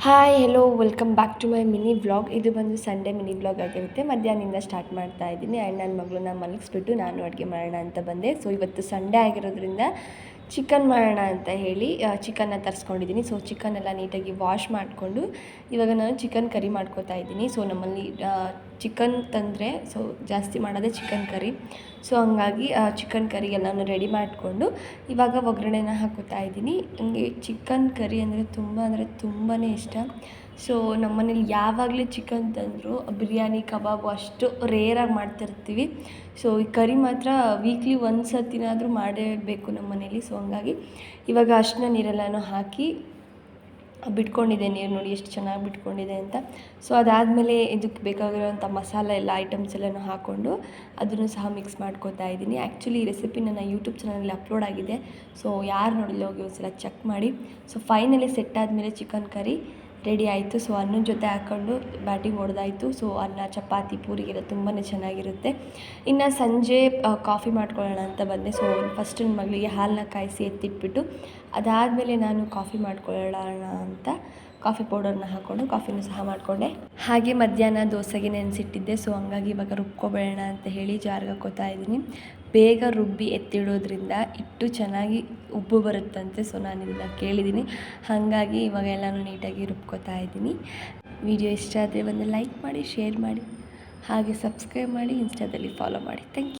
Hi hello welcome back to my mini vlog. ಇದು ಬಂದು Sunday mini vlog ಆಗಿರುತ್ತೆ. ಮಧ್ಯಾಹ್ನದಿಂದ ಸ್ಟಾರ್ಟ್ ಮಾಡ್ತಾ ಇದ್ದೀನಿ ಆ್ಯಂಡ್ ನನ್ನ ಮಗಳನ್ನ ಮಲಗಿಸ್ಬಿಟ್ಟು ನಾನು ಅಡುಗೆ ಮಾಡೋಣ ಅಂತ ಬಂದೆ. ಸೊ ಇವತ್ತು ಸಂಡೇ ಆಗಿರೋದ್ರಿಂದ ಚಿಕನ್ ಮಾಡೋಣ ಅಂತ ಹೇಳಿ ಚಿಕನ್ನ ತರಿಸ್ಕೊಂಡಿದ್ದೀನಿ. ಸೊ ಚಿಕನ್ನೆಲ್ಲ ನೀಟಾಗಿ ವಾಶ್ ಮಾಡಿಕೊಂಡು ಇವಾಗ ನಾನು ಚಿಕನ್ ಕರಿ ಮಾಡ್ಕೋತಾ ಇದ್ದೀನಿ. ಸೊ ನಮ್ಮಲ್ಲಿ ಚಿಕನ್ ತಂದರೆ ಸೊ ಜಾಸ್ತಿ ಮಾಡೋದೇ ಚಿಕನ್ ಕರಿ. ಸೊ ಹಂಗಾಗಿ ಚಿಕನ್ ಕರಿ ಎಲ್ಲನೂ ರೆಡಿ ಮಾಡಿಕೊಂಡು ಇವಾಗ ಒಗ್ಗರಣೆನ ಹಾಕೋತಾ ಇದ್ದೀನಿ. ನನಗೆ ಚಿಕನ್ ಕರಿ ಅಂದರೆ ತುಂಬಾ ಇಷ್ಟ. ಸೊ ನಮ್ಮನೇಲಿ ಯಾವಾಗಲೂ ಚಿಕನ್ ತಂದರೂ ಬಿರಿಯಾನಿ ಕಬಾಬು ಅಷ್ಟು ರೇರಾಗಿ ಮಾಡ್ತಿರ್ತೀವಿ. ಸೊ ಈ ಕರಿ ಮಾತ್ರ ವೀಕ್ಲಿ ಒಂದು ಸರ್ತಿನಾದರೂ ಮಾಡಲೇಬೇಕು ನಮ್ಮ ಮನೇಲಿ. ಸೊ ಹಂಗಾಗಿ ಇವಾಗ ಅರಿಶಿನ ನೀರೆಲ್ಲನೂ ಹಾಕಿ ಬಿಟ್ಕೊಂಡಿದೆ. ನೀರು ನೋಡಿ ಎಷ್ಟು ಚೆನ್ನಾಗಿ ಬಿಟ್ಕೊಂಡಿದೆ ಅಂತ. ಸೊ ಅದಾದಮೇಲೆ ಇದಕ್ಕೆ ಬೇಕಾಗಿರೋವಂಥ ಮಸಾಲೆ ಎಲ್ಲ ಐಟಮ್ಸ್ ಎಲ್ಲನೂ ಹಾಕ್ಕೊಂಡು ಅದನ್ನು ಸಹ ಮಿಕ್ಸ್ ಮಾಡ್ಕೋತಾ ಇದ್ದೀನಿ. ಆ್ಯಕ್ಚುಲಿ ಈ ರೆಸಿಪಿ ನನ್ನ ಯೂಟ್ಯೂಬ್ ಚಾನಲಲ್ಲಿ ಅಪ್ಲೋಡ್ ಆಗಿದೆ. ಸೊ ಯಾರು ನೋಡಿಲ್ಲ ಹೋಗಿ ಒಂದ್ಸಲ ಚೆಕ್ ಮಾಡಿ. ಸೊ ಫೈನಲಿ ಸೆಟ್ ಆದಮೇಲೆ ಚಿಕನ್ ಕರಿ ರೆಡಿ ಆಯಿತು. ಸೊ ಅನ್ನದ ಜೊತೆ ಹಾಕ್ಕೊಂಡು ಬ್ಯಾಟಿಂಗ್ ಹೊಡೆದಾಯಿತು. ಸೊ ಅನ್ನ ಚಪಾತಿ ಪೂರಿಗೆಲ್ಲ ತುಂಬಾ ಚೆನ್ನಾಗಿರುತ್ತೆ. ಇನ್ನು ಸಂಜೆ ಕಾಫಿ ಮಾಡ್ಕೊಳ್ಳೋಣ ಅಂತ ಬಂದೆ. ಸೊ ಫಸ್ಟ್ ನನ್ನ ಮಗಳಿಗೆ ಹಾಲನ್ನ ಕಾಯಿಸಿ ಎತ್ತಿಟ್ಬಿಟ್ಟು ಅದಾದಮೇಲೆ ನಾನು ಕಾಫಿ ಮಾಡ್ಕೊಳ್ಳೋಣ ಅಂತ ಕಾಫಿ ಪೌಡರ್ನ ಹಾಕ್ಕೊಂಡು ಕಾಫಿನೂ ಸಹ ಮಾಡಿಕೊಂಡೆ. ಹಾಗೆ ಮಧ್ಯಾಹ್ನ ದೋಸೆಗೆ ನೆನೆಸಿಟ್ಟಿದ್ದೆ. ಸೊ ಹಂಗಾಗಿ ಇವಾಗ ರುಬ್ಕೊಬೇಡ ಅಂತ ಹೇಳಿ ಜಾರ್ಗೆ ಹಾಕ್ಕೋತಾ ಇದ್ದೀನಿ. ಬೇಗ ರುಬ್ಬಿ ಎತ್ತಿಡೋದ್ರಿಂದ ಹಿಟ್ಟು ಚೆನ್ನಾಗಿ ಉಬ್ಬು ಬರುತ್ತಂತೆ. ಸೊ ನಾನು ಇದನ್ನು ಕೇಳಿದ್ದೀನಿ, ಹಾಗಾಗಿ ಇವಾಗ ಎಲ್ಲನೂ ನೀಟಾಗಿ ರುಬ್ಕೋತಾ ಇದ್ದೀನಿ. ವಿಡಿಯೋ ಇಷ್ಟ ಆದರೆ ಒಂದು ಲೈಕ್ ಮಾಡಿ, ಶೇರ್ ಮಾಡಿ, ಹಾಗೆ ಸಬ್ಸ್ಕ್ರೈಬ್ ಮಾಡಿ, ಇನ್ಸ್ಟಾದಲ್ಲಿ ಫಾಲೋ ಮಾಡಿ. Thank you.